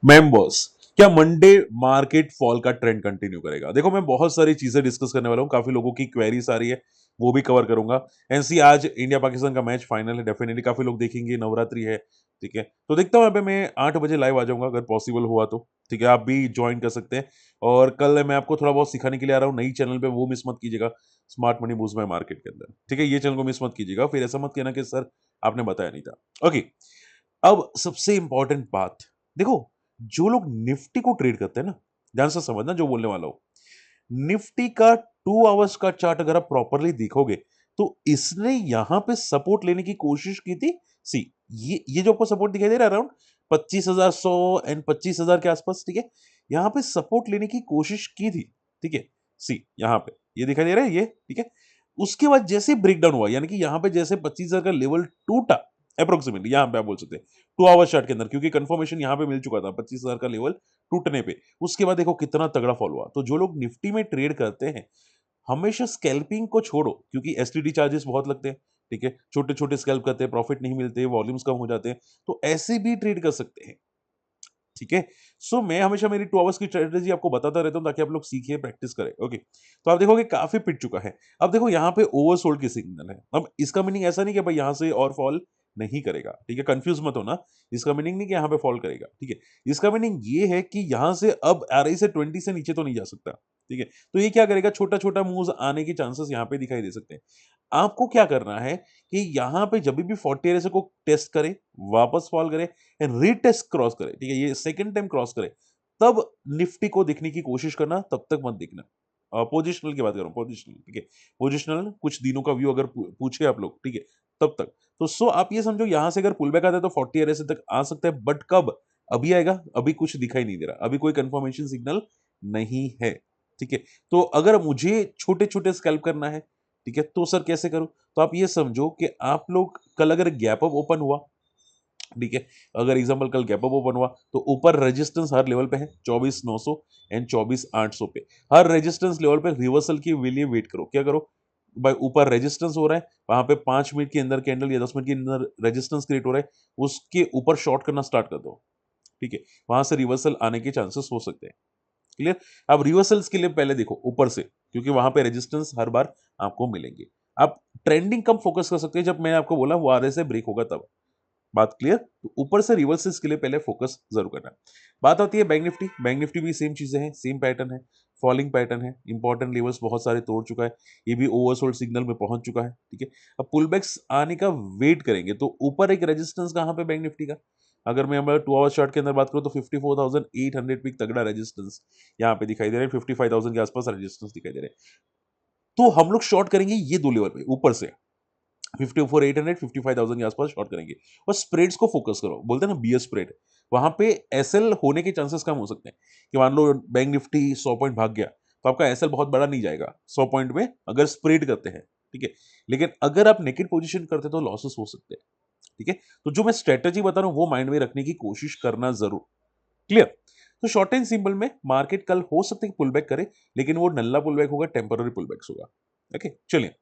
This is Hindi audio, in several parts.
मेंबर्स, क्या मंडे मार्केट फॉल का ट्रेंड कंटिन्यू करेगा? देखो मैं बहुत सारी चीजें डिस्कस करने वाला हूँ, काफी लोगों की क्वेरीज आ रही है, वो भी कवर करूंगा। एनसी आज इंडिया पाकिस्तान का मैच फाइनल है, डेफिनेटली काफी लोग देखेंगे, नवरात्रि है, ठीक है। तो देखता हूँ यहाँ पे मैं 8 बजे लाइव आ जाऊंगा अगर पॉसिबल हुआ तो, ठीक है। आप भी ज्वाइन कर सकते हैं। और कल मैं आपको थोड़ा बहुत सिखाने के लिए आ रहा हूँ नई चैनल पे, वो मिस मत कीजिएगा, smart money moves my market के अंदर, ठीक है। ये चैनल को मिस मत कीजिएगा, फिर ऐसा मत कहना कि सर आपने बताया नहीं था। ओके, अब सबसे इंपॉर्टेंट बात, देखो जो लोग निफ्टी को ट्रेड करते हैं ना, ध्यान से समझना जो बोलने वाला हूं। निफ्टी का 2 आवर्स का चार्ट अगर आप प्रॉपरली देखोगे तो इसने यहां पे सपोर्ट लेने की कोशिश की थी। सी, ये जो आपको सपोर्ट दिखाई दे रहा है अराउंड 25,100 एंड 25,000 के आसपास, ठीक है। यहां पे सपोर्ट लेने की कोशिश की थी, ठीक है। सी यहां पे ये दिखाई दे रहा है, ये ठीक है। उसके बाद जैसे ब्रेक डाउन हुआ, यानी कि यहां पे जैसे 25,000 का लेवल टूटा, अप्रोक्सीमेटली यहां पे आप बोल सकते हैं 2 आवर चार्ट के अंदर, क्योंकि कंफर्मेशन यहां पे मिल चुका था 25,000 का लेवल टूटने पे। उसके बाद देखो कितना तगड़ा फॉल हुआ। तो जो लोग निफ्टी में ट्रेड करते हैं, हमेशा स्कैल्पिंग को छोड़ो, क्योंकि एसटीडी चार्जेस बहुत लगते हैं, ठीक है। छोटे छोटे स्कैल्प करते हैं, प्रॉफिट नहीं मिलते, वॉल्यूम्स कम हो जाते हैं, तो ऐसे भी ट्रेड कर सकते हैं, ठीक है। सो मैं हमेशा मेरी 2 आवर्स की स्ट्रेटेजी आपको बताता रहता हूं ताकि आप लोग सीखिए, प्रैक्टिस करें। ओके, तो आप देखोगे काफी पिट चुका है। अब देखो यहाँ पे ओवरसोल्ड की सिग्नल है। अब इसका मीनिंग ऐसा नहीं कि भाई यहां से और फॉल नहीं करेगा, ठीक है। कंफ्यूज मत होना, इसका मीनिंग नहीं कि यहाँ पे फॉल करेगा, ठीक है। इसका मीनिंग ये है कि यहां से अब RI से 20 से नीचे तो नहीं जा सकता, ठीक है। तो ये क्या करेगा, छोटा छोटा मूव्स आने के चांसेस यहाँ पे दिखाई दे सकते हैं। आपको क्या करना है कि यहां पे जब भी 40 RSI को टेस्ट करे, वापस फॉल करे, रीटेस्ट क्रॉस करे, ठीक है, ये सेकंड टाइम क्रॉस करे, तब निफ्टी को दिखने की कोशिश करना, तब तक मत दिखना। पोजिशनल की बात कर रहा हूं, पोजिशनल, ठीक है। पोजिशनल कुछ दिनों का व्यू अगर पूछे आप लोग, ठीक है, तब तक। तो सो आप ये समझो यहां से अगर पुल बैक आता है तो 40 RSI तक आ सकता है, बट कब? अभी आएगा? अभी कुछ दिखाई नहीं दे रहा, अभी कोई कंफर्मेशन सिग्नल नहीं है, ठीक है। तो अगर मुझे छोटे छोटे स्कैल्प करना है, ठीक है, तो सर कैसे करूं? तो आप ये समझो कि आप लोग कल अगर गैप अप ओपन हुआ, ठीक है, अगर एग्जांपल कल गैप अप ओपन हुआ तो ऊपर रेजिस्टेंस हर लेवल पे है 24,900 एंड 24,800 पे। हर रेजिस्टेंस लेवल पे रिवर्सल के लिए वेट करो। क्या करो भाई, ऊपर रेजिस्टेंस हो रहा है, वहां पे 5 मिनट के अंदर कैंडल या 10 मिनट के अंदर रेजिस्टेंस क्रिएट हो रहा है, उसके ऊपर शॉर्ट करना स्टार्ट कर दो, ठीक है। वहां से रिवर्सल आने के चांसेस हो सकते हैं, क्लियर। अब रिवर्सल्स के लिए पहले देखो ऊपर से, क्योंकि वहां पे रेजिस्टेंस हर बार आपको मिलेंगे। आप ट्रेंडिंग कम फोकस कर सकते हैं, जब मैंने आपको बोला वो आधे से ब्रेक होगा तब। बात क्लियर? तो ऊपर से रिवर्सेस के लिए पहले फोकस जरूर करना है। बात आती है बैंक निफ्टी। बैंक निफ्टी भी सेम चीजें हैं, सेम पैटर्न है, फॉलिंग पैटर्न है, इंपॉर्टेंट लेवल्स बहुत सारे तोड़ चुका है, ये भी ओवरसोल्ड सिग्नल में पहुंच चुका है, ठीक है। अब पुलबैक्स आने का वेट करेंगे, तो ऊपर एक रेजिस्टेंस कहां पे बैंक निफ्टी का, अगर मैं हमारा 2 आवर चार्ट के अंदर बात करूं तो 54,800 पे तगड़ा रेजिस्टेंस यहाँ पे दिखाई दे रहा है, 55,000 के आसपास रेजिस्टेंस दिखाई दे रहे हैं। तो हम लोग शॉर्ट करेंगे ये दो लेवल पे ऊपर से, 54,800 55,000 के आसपास शॉर्ट करेंगे। और स्प्रेड्स को फोकस करो, बोलते हैं ना बियर स्प्रेड, वहां पे एसएल होने के चांसेस कम हो सकते हैं। कि मान लो बैंक निफ्टी 100 पॉइंट भाग गया, तो आपका एसएल बहुत बड़ा नहीं जाएगा 100 पॉइंट में, अगर स्प्रेड करते हैं, ठीक है। लेकिन अगर आप नेकेड पोजीशन करते हैं तो लॉसेस हो सकते हैं, ठीक है। तो जो मैं स्ट्रेटेजी बता रहा हूं वो माइंड में रखने की कोशिश करना जरूर, क्लियर। तो शॉर्ट एंड सिंपल में मार्केट कल हो सकता है पुल बैक करे, लेकिन वो नल्ला पुल बैक होगा, टेम्पररी पुल बैक होगा, ओके। चलिए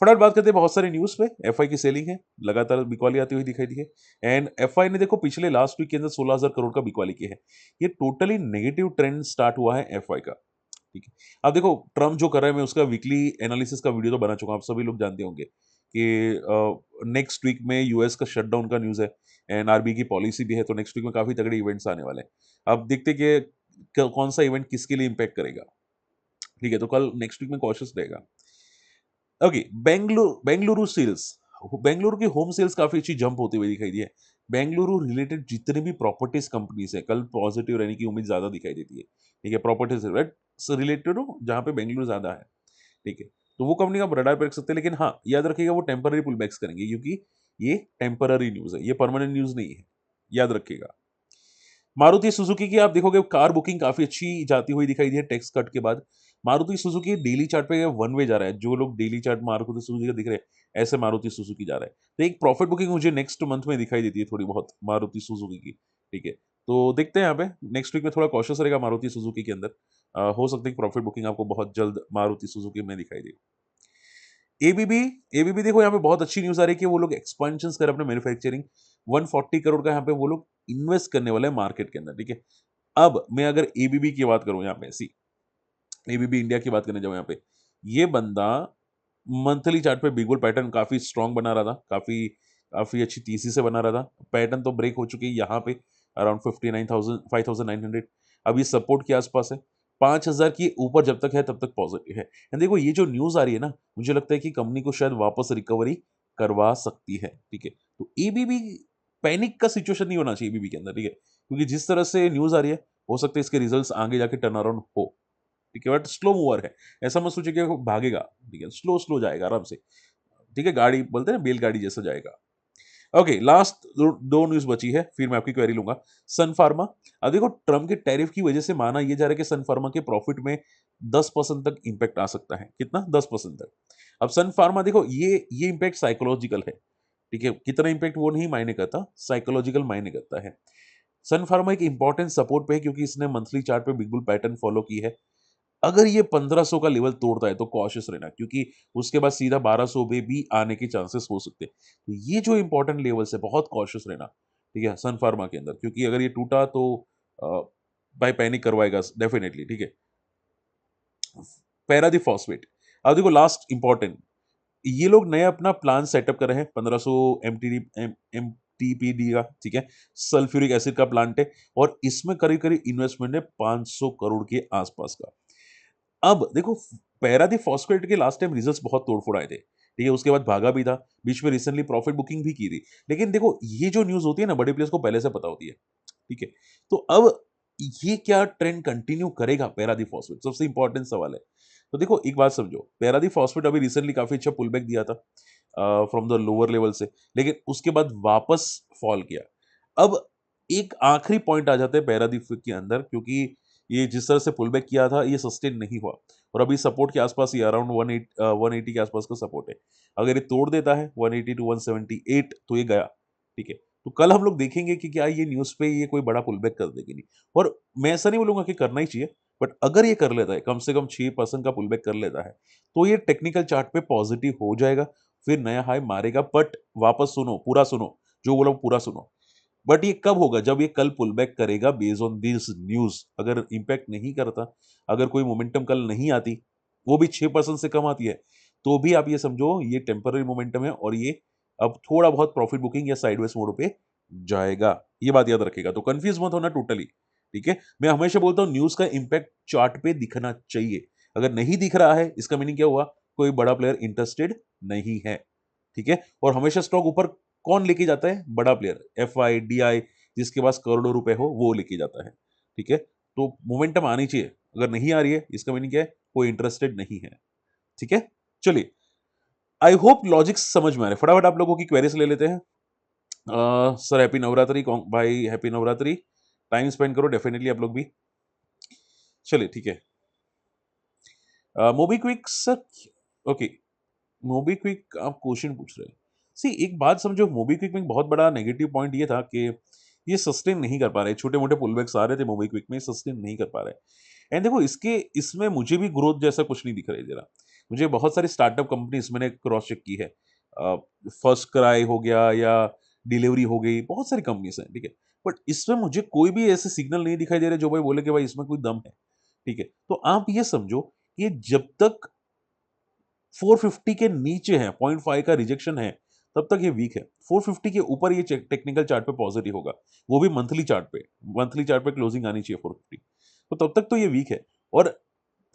फटाफट बात करते हैं बहुत सारे न्यूज पे। एफआई की सेलिंग है, लगातार बिकवाली आती हुई दिखाई दी है। एंड एफआई ने देखो पिछले लास्ट वीक के अंदर 16,000 करोड़ का बिकवाली की है। ये टोटली नेगेटिव ट्रेंड स्टार्ट हुआ है एफआई का, ठीक है। अब देखो ट्रम्प जो कर रहा है, मैं उसका वीकली एनालिसिस का वीडियो तो बना चुका हूं, आप सभी लोग जानते होंगे कि नेक्स्ट वीक में यूएस का शटडाउन का न्यूज है, एंड आरबीआई की पॉलिसी भी है, तो नेक्स्ट वीक में काफी तगड़े इवेंट्स आने वाले हैं। अब देखते हैं कि कौन सा इवेंट किसके लिए इंपैक्ट करेगा, ठीक है। तो कल नेक्स्ट वीक में कॉशियस रहेगा। ओके, बेंगलुरु सेल्स, बेंगलुरु की होम सेल्स काफी अच्छी जंप होती हुई दिखाई दी है। बेंगलुरु रिलेटेड जितने भी प्रॉपर्टीज कंपनीज है, कल पॉजिटिव रहने की उम्मीद ज्यादा दिखाई देती है, ठीक है। प्रॉपर्टीज रिलेटेड हो जहां पे बेंगलुरु ज्यादा है, ठीक है। तो वो कंपनी का रडार पे रख सकते हैं, लेकिन हाँ याद रखिएगा वो टेम्पररी पुल बैक्स करेंगे, क्योंकि ये टेम्पररी न्यूज है, ये परमानेंट न्यूज नहीं है, याद रखिएगा। मारुति सुजुकी की आप देखोगे कार बुकिंग काफी अच्छी जाती हुई दिखाई दी है टैक्स कट के बाद। मारुति सुजुकी डेली चार्ट पे वन वे जा रहा है, जो लोग डेली चार्ट मारुति सुजुकी का दिख रहे हैं, ऐसे मारुति सुजुकी जा रहा है। तो एक प्रॉफिट बुकिंग मुझे नेक्स्ट मंथ में दिखाई देती है थोड़ी बहुत मारुति सुजुकी की, ठीक है। तो देखते हैं यहाँ पे नेक्स्ट वीक में थोड़ा कॉशियस रहेगा मारुति सुजुकी के अंदर। हो सकता है कि प्रॉफिट बुकिंग आपको बहुत जल्द मारुति सुजुकी में दिखाई दे। एबीबी, एबीबी देखो यहाँ पे बहुत अच्छी न्यूज आ रही है कि वो लोग एक्सपेंशन कर रहे हैं अपने मैन्युफैक्चरिंग। 140 करोड़ का यहाँ पे वो लोग इन्वेस्ट करने वाले हैं मार्केट के अंदर, ठीक है। अब मैं अगर एबीबी की बात करूं यहाँ पे, सी एबीबी इंडिया की बात करने जाऊं यहाँ पे, ये बंदा मंथली चार्ट पे बिग बुल पैटर्न काफी स्ट्रांग बना रहा था, काफी काफी अच्छी तेजी से बना रहा था। पैटर्न तो ब्रेक हो चुकी है यहाँ पे अराउंड 59,000 5,900, अभी सपोर्ट के आसपास है। 5,000 के ऊपर जब तक है तब तक पॉजिटिव है। एंड देखो ये जो न्यूज आ रही है ना, मुझे लगता है कि कंपनी को शायद वापस रिकवरी करवा सकती है, ठीक है। तो एबीबी पैनिक का सिचुएशन नहीं होना चाहिए एबीबी के अंदर, ठीक है, क्योंकि जिस तरह से न्यूज आ रही है हो सकता है इसके रिजल्ट्स आगे जाके टर्न अराउंड हो, ठीक है। बट स्लो मूवर है, ऐसा मत सोचिए कि वो भागेगा, ठीक है, स्लो स्लो जाएगा आराम से, ठीक है, गाड़ी बोलते हैं ना बैलगाड़ी जैसा जाएगा। ओके, लास्ट दो न्यूज बची है, फिर मैं आपकी क्वेरी लूंगा। सन फार्मा, अब देखो ट्रम्प के टैरिफ की वजह से माना यह जा रहा है कि सन फार्मा के प्रॉफिट में 10% तक इंपैक्ट आ सकता है। कितना? 10% तक। अब सन फार्मा देखो ये इंपैक्ट साइकोलॉजिकल है, ठीक है, कितना इंपैक्ट वो नहीं मायने करता, साइकोलॉजिकल मायने करता है। सन फार्मा एक इंपॉर्टेंट सपोर्ट पे है क्योंकि इसने मंथली चार्ट पे बिग बुल पैटर्न फॉलो की है। अगर ये 1500 का लेवल तोड़ता है तो कॉशियस रहना, क्योंकि उसके बाद सीधा 1200 पे भी आने के चांसेस हो सकते हैं। तो ये जो इंपॉर्टेंट लेवल्स है बहुत कॉशियस रहना, ठीक है, सन फार्मा के अंदर, क्योंकि अगर ये टूटा तो बाय पैनिक करवाएगा डेफिनेटली, ठीक है। पैरा दी फॉस्फेट, अब देखो लास्ट इंपॉर्टेंट, ये लोग नया अपना प्लान सेटअप कर रहे हैं 1500 एमटीडी एमटीपीडी का, ठीक है, सल्फ्यूरिक एसिड का प्लांट है, और इसमें करीब करीब इन्वेस्टमेंट है 500 करोड़ के आसपास का। अब देखो पैरादी फॉस्फेट के लास्ट टाइम रिजल्ट्स बहुत तोड़फोड़ आए थे, ठीक है, उसके बाद भागा भी था, बीच में रिसेंटली प्रॉफिट बुकिंग भी की थी। लेकिन देखो ये जो न्यूज होती है ना, बड़े प्लेयर्स को पहले से पता होती है, ठीक है। तो अब ये क्या ट्रेंड कंटिन्यू करेगा पैरादी फॉस्फेट, सबसे इंपॉर्टेंट सवाल है। तो देखो एक बात समझो, पैरादी फॉस्फेट अभी रिसेंटली काफी अच्छा पुल बैक दिया था फ्रॉम द लोअर लेवल से, लेकिन उसके बाद वापस फॉल किया। अब एक आखिरी पॉइंट आ जाता है पैरादीप के अंदर, क्योंकि ये जिस तरह से पुल बैक किया था ये सस्टेन नहीं हुआ, और अभी सपोर्ट के आसपास ही अराउंड 180 के आसपास का सपोर्ट है। अगर ये तोड़ देता है 180 टू 178 तो ये गया, ठीक है। तो कल हम लोग देखेंगे कि क्या ये न्यूज पे ये कोई बड़ा पुल बैक कर देगी नहीं, और मैं ऐसा नहीं बोलूंगा कि करना ही चाहिए, बट अगर ये कर लेता है कम से कम 6% का पुल बैक कर लेता है तो ये टेक्निकल चार्ट पे पॉजिटिव हो जाएगा, फिर नया हाई मारेगा। बट वापस सुनो, पूरा सुनो, जो बोला वो पूरा सुनो। बट ये कब होगा? जब ये कल पुल बैक करेगा बेस्ड ऑन दिस न्यूज। अगर इंपैक्ट नहीं करता, अगर कोई मोमेंटम कल नहीं आती, वो भी 6% से कम आती है, तो भी आप ये समझो ये टेम्पररी मोमेंटम है, और ये अब थोड़ा बहुत प्रॉफिट बुकिंग या साइडवेज मोड पे जाएगा। ये बात याद रखेगा, तो कंफ्यूज मत होना टोटली, ठीक है। मैं हमेशा बोलता हूँ न्यूज का इंपैक्ट चार्ट पे दिखना चाहिए। अगर नहीं दिख रहा है इसका मीनिंग क्या हुआ? कोई बड़ा प्लेयर इंटरेस्टेड नहीं है, ठीक है। और हमेशा स्टॉक ऊपर कौन लेके जाता है? बड़ा प्लेयर, एफआई डीआई, जिसके पास करोड़ों रुपए हो वो लेके जाता है, ठीक है। तो मोमेंटम आनी चाहिए, अगर नहीं आ रही है इसका मीनिंग क्या है? कोई इंटरेस्टेड नहीं है, ठीक है। चलिए, आई होप लॉजिक्स समझ में आ रहे। फटाफट आप लोगों की क्वेरीज ले लेते हैं। सर हैप्पी नवरात्रि भाई, हैप्पी नवरात्रि, टाइम स्पेंड करो डेफिनेटली आप लोग भी। चलिए ठीक है, मोबीक्विक सर, ओके, मोबीक्विक आप क्वेश्चन पूछ रहे हैं। सी एक बात समझो, मोबीक्विक में एक बहुत बड़ा नेगेटिव पॉइंट ये था कि ये सस्टेन नहीं कर पा रहे, छोटे मोटे पुलबैक्स आ रहे थे मोबीक्विक में, सस्टेन नहीं कर पा रहे। एंड देखो इसके इसमें मुझे भी ग्रोथ जैसा कुछ नहीं दिख रहा है जरा। मुझे बहुत सारी स्टार्टअप कंपनीज मैंने क्रॉस चेक की है, फर्स्ट क्राई हो गया या डिलीवरी हो गई, बहुत सारी कंपनीज हैं, ठीक है। बट इसमें मुझे कोई भी ऐसे सिग्नल नहीं दिखाई दे रहे जो भाई बोले कि भाई इसमें कोई दम है, ठीक है। तो आप ये समझो कि जब तक 450 के नीचे है, 0.5 का रिजेक्शन है, तब तक ये वीक है। 450 के ऊपर ये टेक्निकल चार्ट पे पॉजिटिव होगा, वो भी मंथली चार्ट पे। मंथली चार्ट पे क्लोजिंग आनी चाहिए 450, तो तब तक तो ये वीक है। और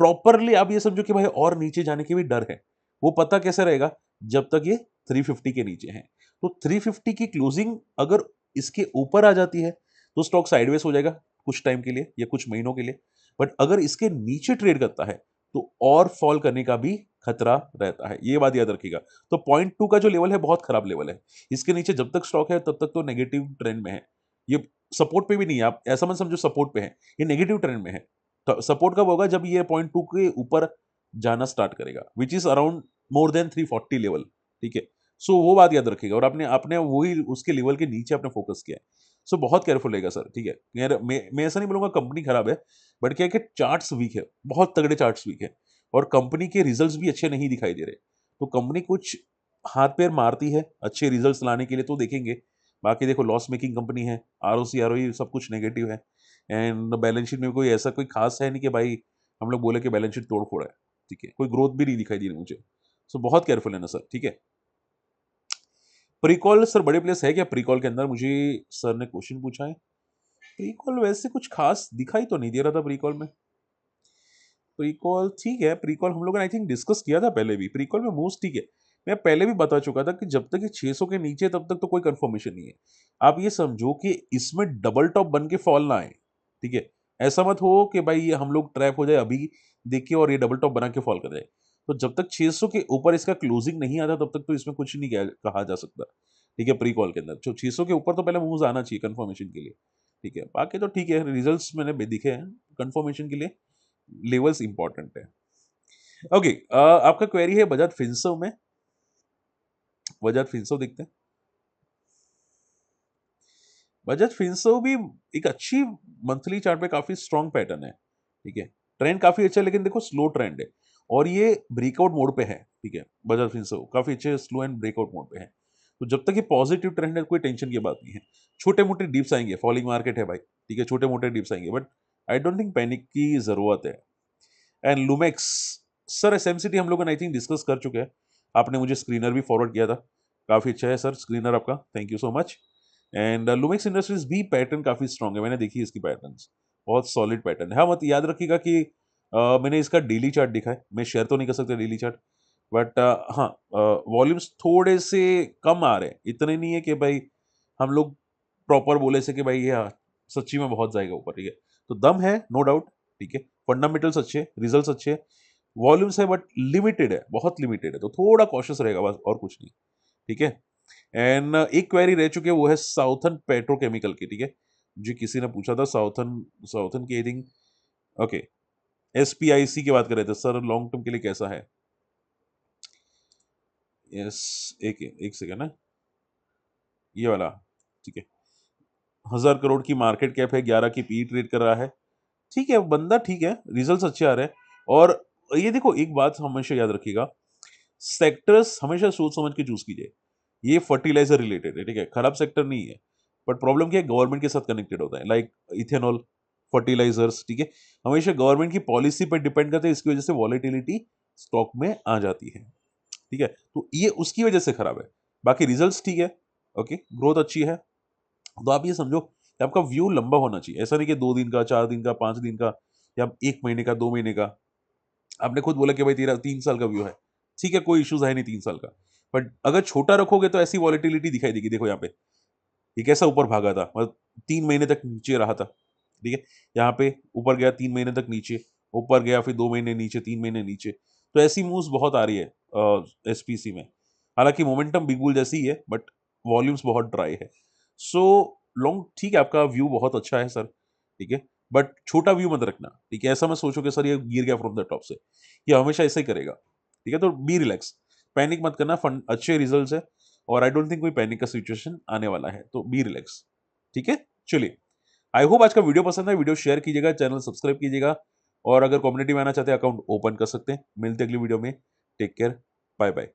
प्रॉपरली आप ये समझो कि भाई और नीचे जाने के भी डर है। वो पता कैसे रहेगा? जब तक ये 350 के नीचे है। तो 350 की क्लोजिंग अगर इसके ऊपर आ जाती है तो स्टॉक साइडवेज हो जाएगा कुछ टाइम के लिए या कुछ महीनों के लिए। बट अगर इसके नीचे ट्रेड करता है तो और फॉल करने का भी खतरा रहता है, ये बात याद रखिएगा। तो 0.2 का जो लेवल है बहुत खराब लेवल है। इसके नीचे जब तक स्टॉक है तब तक तो नेगेटिव ट्रेंड में है। ये सपोर्ट पे भी नहीं है, आप ऐसा मत समझो सपोर्ट पे है, ये नेगेटिव ट्रेंड में है। तो सपोर्ट कब होगा? जब ये 0.2 के ऊपर जाना स्टार्ट करेगा, which is around more than 340 level, ठीक है। सो वो बात याद रखिएगा, और आपने आपने वही उसके लेवल के नीचे आपने फोकस किया है। सो बहुत केयरफुल रहेगा सर, ठीक है। मैं ऐसा नहीं बोलूंगा कंपनी खराब है, बट क्या है कि चार्ट्स वीक है, बहुत तगड़े चार्ट्स वीक है, और कंपनी के रिजल्ट्स भी अच्छे नहीं दिखाई दे रहे। तो कंपनी कुछ हाथ पैर मारती है अच्छे रिजल्ट्स लाने के लिए, तो देखेंगे। बाकी देखो लॉस मेकिंग कंपनी है, आरओसी आरओई सब कुछ नेगेटिव है एंड बैलेंस शीट में कोई ऐसा कोई खास है नहीं कि भाई हम लोग बोले कि बैलेंस शीट तोड़ फोड़ है, ठीक है, कोई ग्रोथ भी नहीं दिखाई दी मुझे। सो बहुत केयरफुल है ना सर, ठीक है। प्रीकॉल सर बड़े प्लेस है क्या प्रीकॉल के अंदर, मुझे सर ने क्वेश्चन पूछा है। प्रीकॉल वैसे कुछ खास दिखाई तो नहीं दे रहा था प्रीकॉल में। प्रीकॉल ठीक है, प्रीकॉल हम लोगों ने आई थिंक डिस्कस किया था पहले भी, प्रीकॉल में मोस्ट ठीक है। मैं पहले भी बता चुका था कि जब तक ये 600 के नीचे तब तक तो कोई कंफर्मेशन नहीं है। आप ये समझो कि इसमें डबल टॉप बन के फॉल ना आए, ठीक है। ऐसा मत हो कि भाई ये हम लोग ट्रैप हो जाए अभी देख के और ये डबल टॉप बना के फॉल कर जाए। तो जब तक 600 के ऊपर इसका क्लोजिंग नहीं आता तब तक तो इसमें कुछ नहीं कहा जा सकता, ठीक है। प्री कॉल के अंदर जो 600 के ऊपर तो पहले मूव आना चाहिए कंफर्मेशन के लिए, ठीक है। बाकी तो ठीक है, रिजल्ट्स मैंने दिखे हैं कंफर्मेशन के लिए, लेवल्स इंपॉर्टेंट है। ओके, आपका क्वेरी है बजाज फिंसर्व में, बजाज फिंसर्व देखते हैं। बजाज फिंसर्व भी एक अच्छी मंथली चार्ट पे काफी स्ट्रॉन्ग पैटर्न है, ठीक है। ट्रेंड काफी अच्छा है लेकिन देखो स्लो ट्रेंड है और ये ब्रेकआउट मोड पे है, ठीक है। बजाज फिंसर्व काफी अच्छे स्लो एंड ब्रेकआउट मोड पे है। तो जब तक ये पॉजिटिव ट्रेंड है कोई टेंशन की बात नहीं है। छोटे मोटे डिप्स आएंगे, फॉलिंग मार्केट है भाई, ठीक है, छोटे मोटे डिप्स आएंगे but I don't think panic की जरूरत है। एंड लुमेक्स सर, एसएमसीटी हम लोगों ने आई थिंक डिस्कस कर चुके हैं, आपने मुझे स्क्रीनर भी फॉरवर्ड किया था, काफी अच्छा है सर स्क्रीनर आपका, thank you so much. And Lumax industries भी पैटर्न काफी स्ट्रांग है, मैंने देखी इसकी पैटर्न्स, बहुत सॉलिड पैटर्न है। हाँ, मत याद रखिएगा कि मैंने इसका डेली चार्ट दिखा है, मैं शेयर तो नहीं कर सकता डेली चार्ट, बट हाँ, वॉल्यूम्स थोड़े से कम आ रहे हैं, इतने नहीं है कि भाई हम लोग प्रॉपर बोले से कि भाई ये सच्ची में बहुत जाएगा ऊपर, ठीक है। तो दम है नो डाउट, ठीक है, फंडामेंटल्स अच्छे, रिजल्ट्स अच्छे, वॉल्यूम्स है बट लिमिटेड है, बहुत लिमिटेड है, तो थोड़ा कॉशियस रहेगा बस, और कुछ नहीं, ठीक है। एंड एक क्वेरी रह चुकी है वो है साउथर्न पेट्रोकेमिकल की, ठीक है। मुझे किसी ने पूछा था साउथर्न, साउथर्न की आई थिंक, ओके, एसपीआईसी की बात कर रहे थे सर, लॉन्ग टर्म के लिए कैसा है। यस, एक सेकेंड ना, ये वाला, ठीक है, 1000 करोड़ की मार्केट कैप है, 11 की पी ट्रेड कर रहा है, ठीक है, बंदा ठीक है, रिजल्ट्स अच्छे आ रहे हैं। और ये देखो एक बात हमेशा याद रखिएगा, सेक्टर्स हमेशा सोच समझ के चूज कीजिए। ये फर्टिलाइजर रिलेटेड है, ठीक है, खराब सेक्टर नहीं है, बट प्रॉब्लम क्या है, गवर्नमेंट के साथ कनेक्टेड होता है, लाइक इथेनॉल, फर्टिलाइजर्स, ठीक है, हमेशा गवर्नमेंट की पॉलिसी पर डिपेंड करते हैं, इसकी वजह से वॉलेटिलिटी स्टॉक में आ जाती है, ठीक है। तो ये उसकी वजह से खराब है, बाकी रिजल्ट्स ठीक है, ओके, ग्रोथ अच्छी है। तो आप ये समझो कि आपका व्यू लंबा होना चाहिए, ऐसा नहीं कि 2 दिन का, 4 दिन का, 5 दिन का, या 1 महीने का, 2 महीने का। आपने खुद बोला कि भाई तेरा 3 साल का व्यू है, ठीक है, कोई इश्यूज है नहीं 3 साल का, बट अगर छोटा रखोगे तो ऐसी वॉलिटिलिटी दिखाई देगी। देखो यहाँ पे ये कैसा ऊपर भागा था, मतलब 3 महीने तक नीचे रहा था, ठीक है, यहाँ पे ऊपर गया 3 महीने तक नीचे, ऊपर गया फिर 2 महीने नीचे, 3 महीने नीचे, तो ऐसी मूव्स बहुत आ रही है एसपीसी में। हालांकि मोमेंटम बिग बुल जैसी ही है बट वॉल्यूम्स बहुत ड्राई है। सो लॉन्ग ठीक है, आपका व्यू बहुत अच्छा है सर, ठीक है, बट छोटा व्यू मत रखना, ठीक है। ऐसा मत सोचो कि सर ये गिर गया फ्रॉम द टॉप से, ये हमेशा ऐसा ही करेगा, ठीक है। तो बी रिलैक्स, पैनिक मत करना, फंड अच्छे रिजल्ट्स है और आई डोंट थिंक कोई पैनिक का सिचुएशन आने वाला है, तो बी रिलैक्स, ठीक है। चलिए, आई होप आज का वीडियो पसंद है, वीडियो शेयर कीजिएगा, चैनल सब्सक्राइब कीजिएगा, और अगर कम्युनिटी में आना चाहते हैं अकाउंट ओपन कर सकते हैं। मिलते हैं अगली वीडियो में, टेक केयर, बाय बाय।